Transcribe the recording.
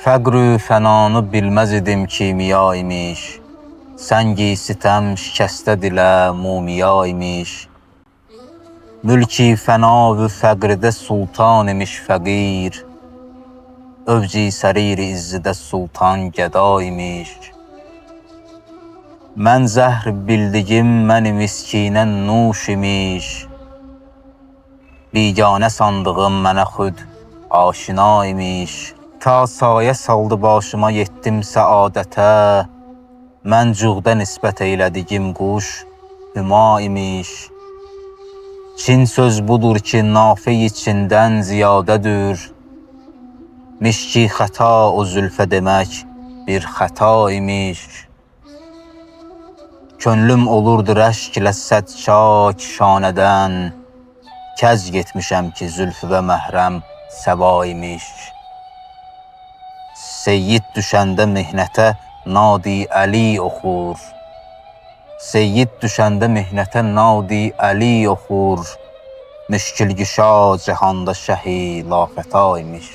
Fəqr-ü fənanı bilməz idim kimiya imiş. Səngi sitəm şikəstə dilə mumiya imiş. Mülki fəna və fəqrdə sultan imiş fəqir. Övci sərir izzidə sultan gəda imiş. Mən zəhr bildigim məni miskinə nuş imiş. Biganə sandığım mənə xud aşina imiş. Ta sayə saldı başıma yetdim səadətə. Mən cuğda nisbət eylədigim quş hüma imiş. Çin söz budur ki, nafe içindən ziyadədir. Mişki xəta o zülfə demək bir xəta imiş. Könlüm olurdu rəşklə səd çak şanədən. Kəz getmişəm ki, zülfüvə məhrəm səba imiş. Seyyid düşəndə mihnətə Nadi Əli oxur. Seyyid düşəndə mihnətə Nadi Əli oxur. Müşkülgüşa cəhanda şəhi lafəta imiş.